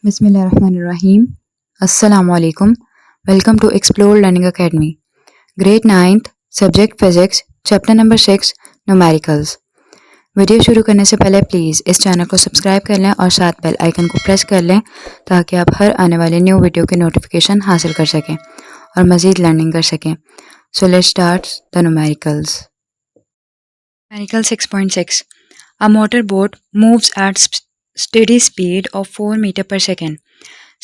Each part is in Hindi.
Bismillahirrahmanirrahim. Assalamu alaikum. Welcome to Explore Learning Academy. Grade 9th, Subject Physics, Chapter Number 6, Numericals. Video शुरू करने से पहले प्लीज़ इस चैनल को सब्सक्राइब कर लें और साथ बेल आइकन को प्रेस कर लें ताकि आप हर आने वाले न्यू वीडियो के नोटिफिकेशन हासिल कर सकें और मज़ीद लर्निंग कर सकें. So let's start the numericals. Numerical 6.6. A motorboat moves at steady speed of 4 meter per second.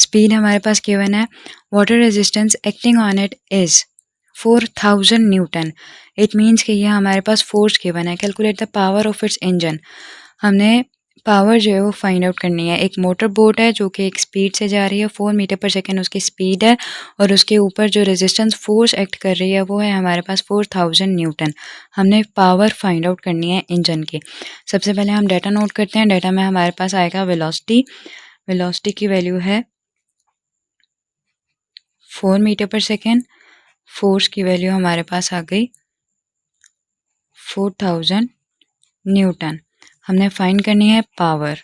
Speed हमारे पास गिवन है. Water resistance acting on it is 4000 Newton. It means कि ये हमारे पास फोर्स गिवन है. Calculate the power of its engine. हमने पावर जो है वो फाइंड आउट करनी है. एक मोटर बोट है जो कि एक स्पीड से जा रही है, 4 मीटर पर सेकेंड उसकी स्पीड है और उसके ऊपर जो रेजिस्टेंस फोर्स एक्ट कर रही है वो है हमारे पास 4000 न्यूटन. हमने पावर फाइंड आउट करनी है इंजन की. सबसे पहले हम डाटा नोट करते हैं. डाटा में हमारे पास आएगा वेलोसिटी. वेलोसिटी की वैल्यू है 4 मीटर पर सेकेंड. फोर्स की वैल्यू हमारे पास आ गई 4000 न्यूटन. हमने फाइंड करनी है पावर.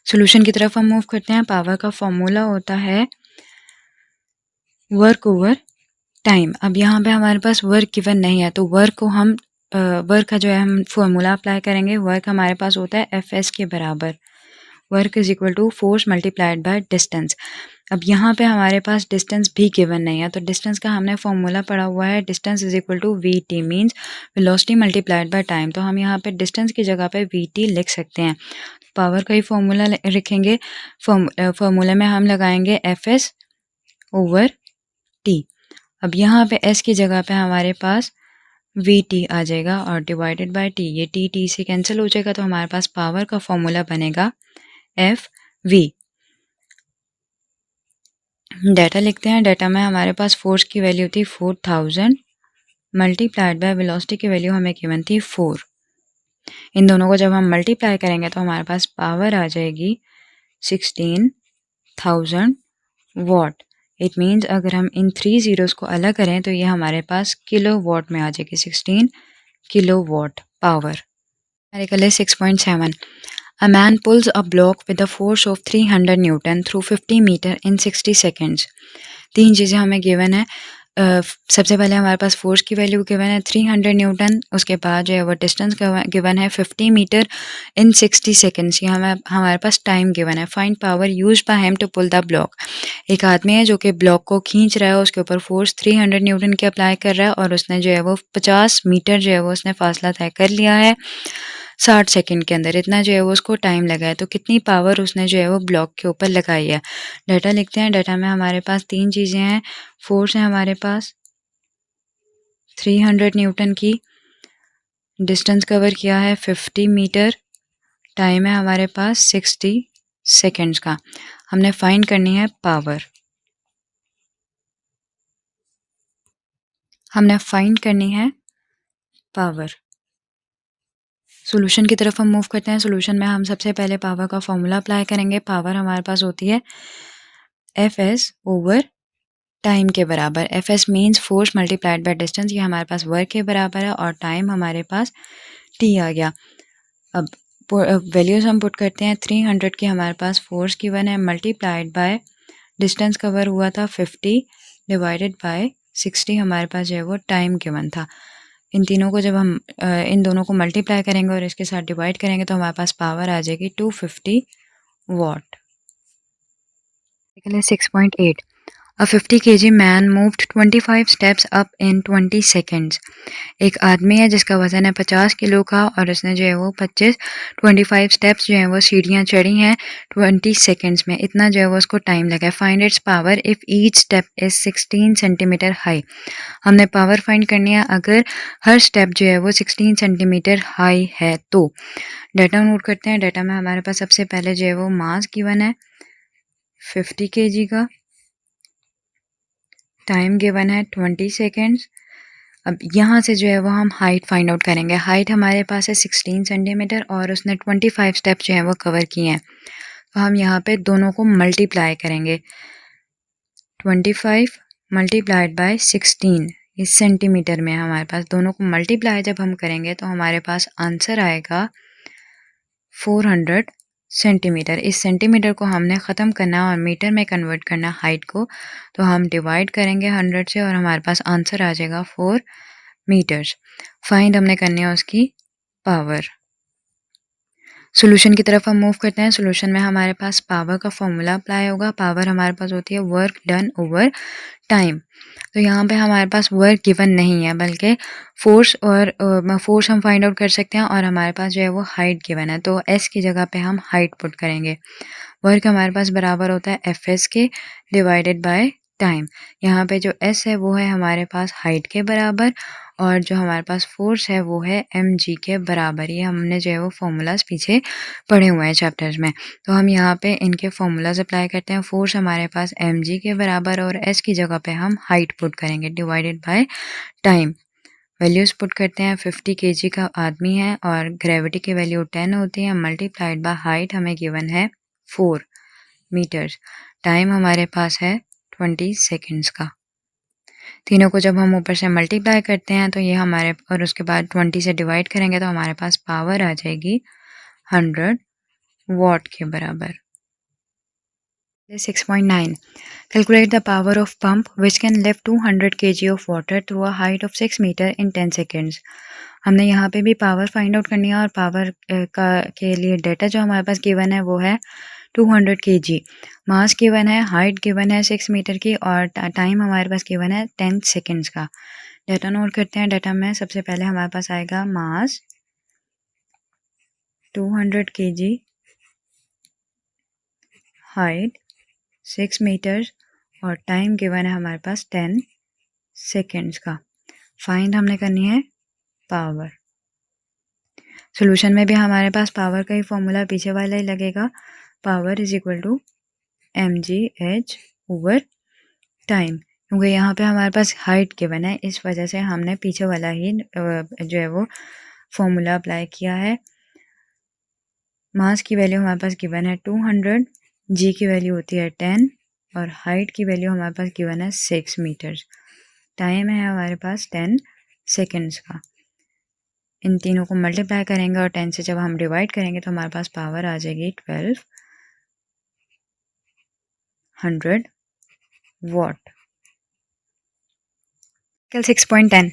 सॉल्यूशन की तरफ हम मूव करते हैं. पावर का फॉर्मूला होता है वर्क ओवर टाइम. अब यहाँ पे हमारे पास वर्क गिवन नहीं है तो वर्क को हम वर्क का जो है हम फॉर्मूला अप्लाई करेंगे. वर्क हमारे पास होता है एफ के बराबर. Work is equal to force multiplied by distance. अब यहाँ पे हमारे पास डिस्टेंस भी गिवन नहीं है तो डिस्टेंस का हमने फॉर्मूला पढ़ा हुआ है. Distance is equal to v t means velocity multiplied by time. तो हम यहाँ पे डिस्टेंस की जगह पे वी टी लिख सकते हैं. पावर का ही फॉर्मूला लिखेंगे. फॉर्मूला में हम लगाएंगे एफ एस ओवर टी. अब यहाँ पे एस की जगह पे हमारे पास वी टी आ जाएगा और डिवाइडेड बाय टी. ये टी से कैंसिल हो जाएगा तो हमारे पास पावर का फॉर्मूला बनेगा एफ वी. डाटा लिखते हैं. डाटा में हमारे पास फोर्स की वैल्यू थी 4000 मल्टीप्लाइड बाय वेलोसिटी की वैल्यू हमें गिवन थी 4. इन दोनों को जब हम मल्टीप्लाई करेंगे तो हमारे पास पावर आ जाएगी 16000 वॉट. इट मीन्स अगर हम इन 3 ज़ीरोज़ को अलग करें तो ये हमारे पास किलो वॉट में आ जाएगी. 16 किलो वॉट पावर. हमारे कल 6.7. A man pulls a block with a force of 300 Newton through 50 meter in 60 seconds. 3 चीज़ें हमें गिवन है. सबसे पहले हमारे पास फोर्स की वैल्यू गिवन है 300 न्यूटन. उसके बाद जो है वो डिस्टेंस गिवन है 50 मीटर इन 60 सेकेंड्स. ये हमारे पास टाइम गिवन है. Find power use by him to pull the block. एक आदमी है जो कि ब्लॉक को खींच रहा है. उसके ऊपर फोर्स 300 न्यूटन के अप्लाई कर रहा है और उसने जो है वो 50 मीटर जो है वो उसने फासला तय कर लिया है 60 सेकंड के अंदर. इतना जो है वो उसको टाइम लगा है. तो कितनी पावर उसने जो है वो ब्लॉक के ऊपर लगाई है. डाटा लिखते हैं. डाटा में हमारे पास 3 चीज़ें हैं. फोर्स है हमारे पास 300 न्यूटन की. डिस्टेंस कवर किया है 50 मीटर. टाइम है हमारे पास 60 सेकंड्स का. हमने फाइंड करनी है पावर. हमने फाइंड करनी है पावर. सॉल्यूशन की तरफ हम मूव करते हैं. सॉल्यूशन में हम सबसे पहले पावर का फॉर्मूला अप्लाई करेंगे. पावर हमारे पास होती है एफ एस ओवर टाइम के बराबर. F S means force multiplied by distance. ये हमारे पास वर्क के बराबर है और टाइम हमारे पास टी आ गया. अब वैल्यूज़ हम पुट करते हैं. 300 की हमारे पास फोर्स गिवन है मल्टीप्लाइड बाय डिस्टेंस कवर हुआ था 50 डिवाइडेड बाय 60 हमारे पास जो है वो टाइम गिवन था. इन तीनों को जब हम इन दोनों को मल्टीप्लाई करेंगे और इसके साथ डिवाइड करेंगे तो हमारे पास पावर आ जाएगी 250 what. 6.8. A 50 kg man moved 25 steps up in 20 seconds. एक आदमी है जिसका वजन है 50 किलो का और उसने जो है वो 25 स्टेप्स जो है वो सीढ़ियाँ चढ़ी हैं 20 सेकंड्स में. इतना जो है वो उसको टाइम लगा है. Find its power if each step is 16 centimetre high. हमने पावर फाइंड करनी है अगर हर स्टेप जो है वो 16 सेंटीमीटर हाई है तो. डाटा नोट करते हैं. डाटा में हमारे पास सबसे पहले जो है वो मास गिवन है 50 kg का. टाइम गिवन है 20 सेकेंड्स. अब यहाँ से जो है वो हम हाइट फाइंड आउट करेंगे. हाइट हमारे पास है 16 सेंटीमीटर और उसने 25 स्टेप जो हैं वो कवर किए हैं. तो हम यहाँ पे दोनों को मल्टीप्लाई करेंगे. 25 मल्टीप्लाइड बाय 16 इस सेंटीमीटर में हमारे पास. दोनों को मल्टीप्लाई जब हम करेंगे तो हमारे पास आंसर आएगा 400 सेंटीमीटर। इस सेंटीमीटर को हमने ख़त्म करना और मीटर में कन्वर्ट करना हाइट को, तो हम डिवाइड करेंगे 100 से और हमारे पास आंसर आ जाएगा 4 मीटर्स। फाइंड हमने करनी है उसकी पावर। सॉल्यूशन की तरफ हम मूव करते हैं। सॉल्यूशन में हमारे पास पावर का फॉर्मूला अप्लाई होगा। पावर हमारे पास होती है वर्क डन ओवर टाइम। तो यहाँ पे हमारे पास वर्क गिवन नहीं है, बल्कि फोर्स और फोर्स हम फाइंड आउट कर सकते हैं और हमारे पास जो है वो हाइट गिवन है, तो एस की जगह पे हम हाइट पुट करेंगे। वर्क हमारे पास बराबर होता है एफ एस के डिवाइडेड बाय टाइम। यहाँ पे जो एस है वो है हमारे पास हाइट के बराबर और जो हमारे पास फोर्स है वो है एम जी के बराबर। ये हमने जो है वो फॉर्मूलाज पीछे पढ़े हुए हैं चैप्टर्स में, तो हम यहाँ पे इनके फॉर्मूलाज अप्लाई करते हैं। फोर्स हमारे पास एम जी के बराबर और एस की जगह पे हम हाइट पुट करेंगे divided by time. Values put करते हैं। 50 केजी का आदमी है और ग्रेविटी की वैल्यू 10 होती है, मल्टीप्लाइड बाय हाइट हमें गिवन है 4 मीटर्स। टाइम हमारे पास है 20 सेकेंड्स का। तीनों को जब हम ऊपर से मल्टीप्लाई करते हैं तो ये हमारे, और उसके बाद 20 से डिवाइड करेंगे तो हमारे पास पावर आ जाएगी 100 वॉट के बराबर। 6.9 Calculate the power of pump which can lift 200 kg of water through a height of 6 meter in 10 seconds। हमने यहाँ पे भी पावर फाइंड आउट करनी है और पावर का के लिए डेटा जो हमारे पास गिवन है वो है 200 kg। मास गिवन है, हाइट गिवन है 6 मीटर की और टाइम हमारे पास गिवन है 10 सेकेंड्स का। डेटा नोट करते हैं। डेटा में सबसे पहले हमारे पास आएगा मास 200 kg, हाइट 6 मीटर और टाइम गिवन है हमारे पास 10 सेकेंड्स का। फाइंड हमने करनी है पावर। सॉल्यूशन में भी हमारे पास पावर का ही फॉर्मूला पीछे वाला ही लगेगा। Power is equal to m g h over time, क्योंकि यहाँ पे हमारे पास हाइट गिवन है, इस वजह से हमने पीछे वाला ही जो है वो फॉर्मूला अप्लाई किया है। मास की वैल्यू हमारे पास गिवन है 200, जी की वैल्यू होती है 10 और हाइट की वैल्यू हमारे पास गिवन है 6 मीटर्स। टाइम है हमारे पास 10 सेकेंड्स का। इन तीनों को मल्टीप्लाई करेंगे और 10 से जब हम डिवाइड करेंगे तो हमारे पास पावर आ जाएगी 1200 what. 6.10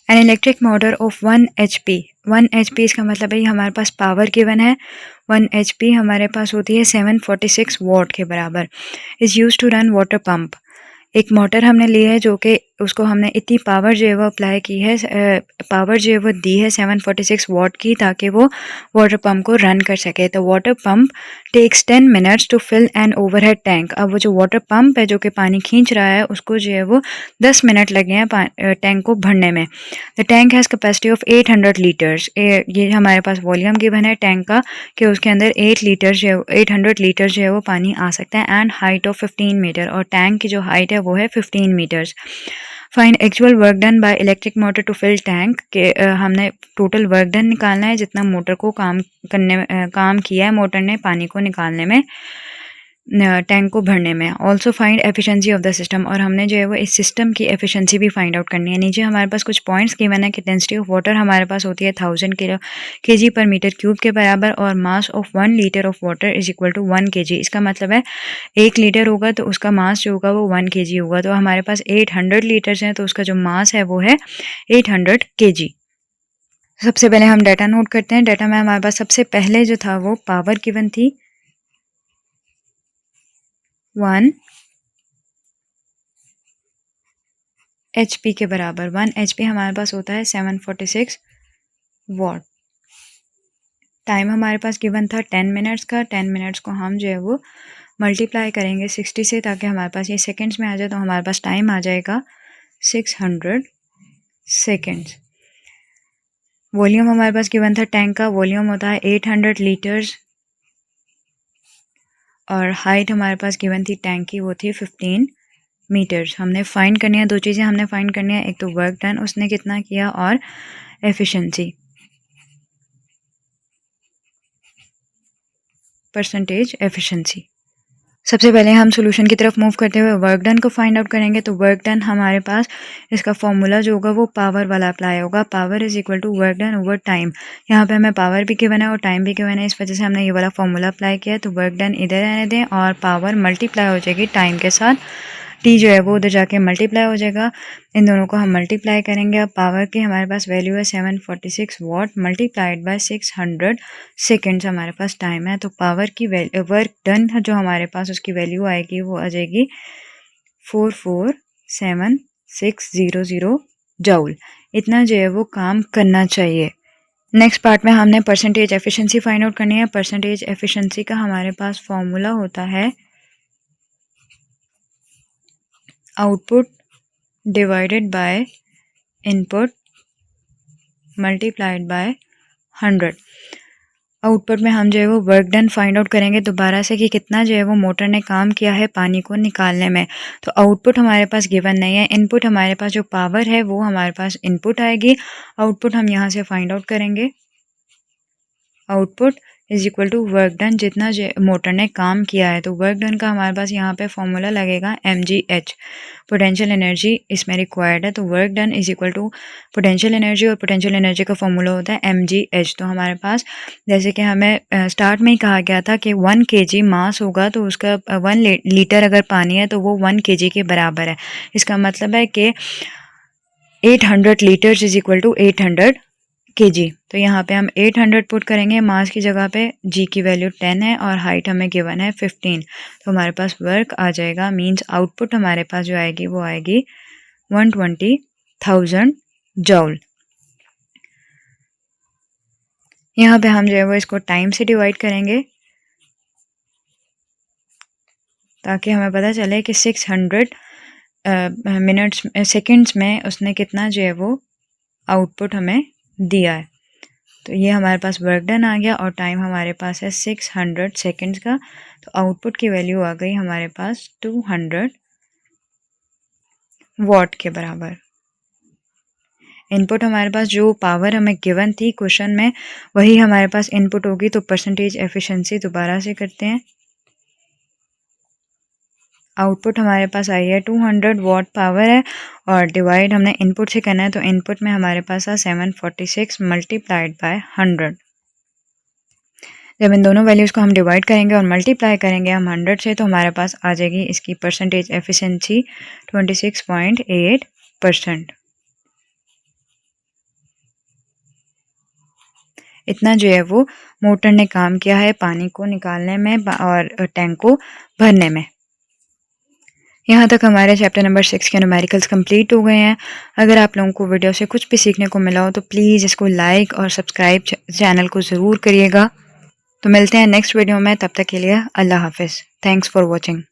an electric motor of 1 HP। 1 HP इसका मतलब है हमारे पास पावर गिवन है 1 HP हमारे पास होती है 746 वॉट के बराबर। Is use to run water pump. एक मोटर हमने ली है जो कि उसको हमने इतनी पावर जो है वो अप्लाई की है, पावर जो है वो दी है 746 वॉट की, ताकि वो वाटर पंप को रन कर सके। तो water pump takes 10 minutes to fill an overhead tank. अब वो जो वाटर पंप है जो कि पानी खींच रहा है उसको जो है वो 10 मिनट लगे हैं टैंक को भरने में। The tank has capacity of 800 litres. ये हमारे पास वॉल्यूम गिवन है टैंक का कि उसके अंदर 800 लीटर जो है वो पानी आ सकता है एंड हाइट ऑफ 15 मीटर, और टैंक की जो हाइट है वो है 15 metres. Find actual work done by electric motor to fill tank के हमने टोटल वर्क डन निकालना है जितना मोटर को काम किया है मोटर ने पानी को निकालने में, टैंक को भरने में। Also find efficiency of the system, और हमने जो है वो इस सिस्टम की एफिशिएंसी भी फाइंड आउट करनी है। नीचे हमारे पास कुछ पॉइंट्स गिवन है कि डेंसिटी ऑफ वाटर हमारे पास होती है 1000 kg पर मीटर क्यूब के बराबर और mass of 1 litre of water is equal to 1 kg। इसका मतलब है 1 लीटर होगा तो उसका मास जो होगा वो 1 kg होगा। तो हमारे पास 800 लीटर्स हैं तो उसका जो मास है वो है 800 kg। सबसे पहले हम डाटा नोट करते हैं। डाटा में हमारे पास सबसे पहले जो था वो पावर गिवन थी 1 HP के बराबर। 1 HP हमारे पास होता है 746 वॉट। टाइम हमारे पास गिवन था 10 मिनट्स का। 10 मिनट्स को हम जो है वो मल्टीप्लाई करेंगे 60 से, ताकि हमारे पास ये सेकंड्स में आ जाए, तो हमारे पास टाइम आ जाएगा 600 सेकंड्स। वॉल्यूम हमारे पास गिवन था टैंक का, वॉल्यूम होता है 800 लीटर्स और हाइट हमारे पास गिवन थी टैंक की, वो थी 15 मीटर्स। हमने फाइंड करनी है, दो चीज़ें हमने फाइंड करनी है, एक तो वर्क डन उसने कितना किया और एफिशिएंसी, परसेंटेज एफिशिएंसी। सबसे पहले हम सॉल्यूशन की तरफ मूव करते हुए वर्क डन को फाइंड आउट करेंगे। तो वर्क डन हमारे पास इसका फॉर्मूला जो होगा वो पावर वाला अप्लाई होगा। Power is equal to work done over time. यहाँ पे हमें पावर भी गिवन है और टाइम भी गिवन है, इस वजह से हमने ये वाला फॉर्मूला अप्लाई किया। तो वर्क डन इधर रहने दें और पावर मल्टीप्लाई हो जाएगी टाइम के साथ। टी जो है वो उधर जाके मल्टीप्लाई हो जाएगा। इन दोनों को हम मल्टीप्लाई करेंगे। अब पावर की हमारे पास वैल्यू है 746 वाट मल्टीप्लाइड बाय 600 सेकेंड्स हमारे पास टाइम है। तो पावर की वर्क डन जो हमारे पास उसकी वैल्यू आएगी वो आ जाएगी 447,600 जूल। इतना जो है वो काम करना चाहिए। नेक्स्ट पार्ट में हमने परसेंटेज एफिशिएंसी फाइंड आउट करनी है। परसेंटेज एफिशिएंसी का हमारे पास फॉर्मूला होता है output divided by input multiplied by 100। Output में हम जो है वो वर्क डन फाइंड आउट करेंगे दोबारा से कि कितना जो है वो मोटर ने काम किया है पानी को निकालने में। तो आउटपुट हमारे पास गिवन नहीं है, इनपुट हमारे पास जो पावर है वो हमारे पास इनपुट आएगी। आउटपुट हम यहाँ से फाइंड आउट करेंगे। Output is equal to work done, जितना मोटर ने काम किया है। तो वर्क डन का हमारे पास यहाँ पे फॉर्मूला लगेगा mgh, पोटेंशियल एनर्जी इसमें रिक्वायर्ड है। तो work done is equal to potential energy, और पोटेंशियल एनर्जी का फॉर्मूला होता है mgh। तो हमारे पास जैसे कि हमें स्टार्ट में ही कहा गया था कि 1 kg मास होगा तो उसका 1 लीटर अगर पानी है तो वो 1 kg के बराबर है। इसका मतलब है कि 800 litres is equal to 800 kg। तो यहाँ पे हम 800 पुट करेंगे मास की जगह पे। g की वैल्यू 10 है और हाइट हमें गिवन है 15। तो हमारे पास वर्क आ जाएगा, मींस आउटपुट हमारे पास जो आएगी वो आएगी 120,000 जूल। यहाँ पे हम जो है वो इसको टाइम से डिवाइड करेंगे ताकि हमें पता चले कि 600 मिनट्स सेकेंड्स में उसने कितना जो है वो आउटपुट हमें दिया है। तो ये हमारे पास वर्क डन आ गया और टाइम हमारे पास है 600 सेकेंड्स का। तो आउटपुट की वैल्यू आ गई हमारे पास 200 वाट के बराबर। इनपुट हमारे पास जो पावर हमें गिवन थी क्वेश्चन में वही हमारे पास इनपुट होगी। तो परसेंटेज एफिशिएंसी दोबारा से करते हैं। आउटपुट हमारे पास आई है 200 वाट पावर है और डिवाइड हमने इनपुट से करना है। तो इनपुट में हमारे पास है 746 मल्टीप्लाइड बाय 100। जब इन दोनों वैल्यूज़ को हम डिवाइड करेंगे और मल्टीप्लाई करेंगे हम 100 से, तो हमारे पास आ जाएगी इसकी परसेंटेज एफिशिएंसी 26.8%। इतना जो है वो मोटर ने काम किया है पानी को निकालने में और टैंक को भरने में। यहाँ तक हमारे चैप्टर नंबर 6 के न्यूमेरिकल्स कंप्लीट हो गए हैं। अगर आप लोगों को वीडियो से कुछ भी सीखने को मिला हो तो प्लीज़ इसको लाइक और सब्सक्राइब चैनल को ज़रूर करिएगा। तो मिलते हैं नेक्स्ट वीडियो में, तब तक के लिए अल्लाह हाफिज़। Thanks for watching.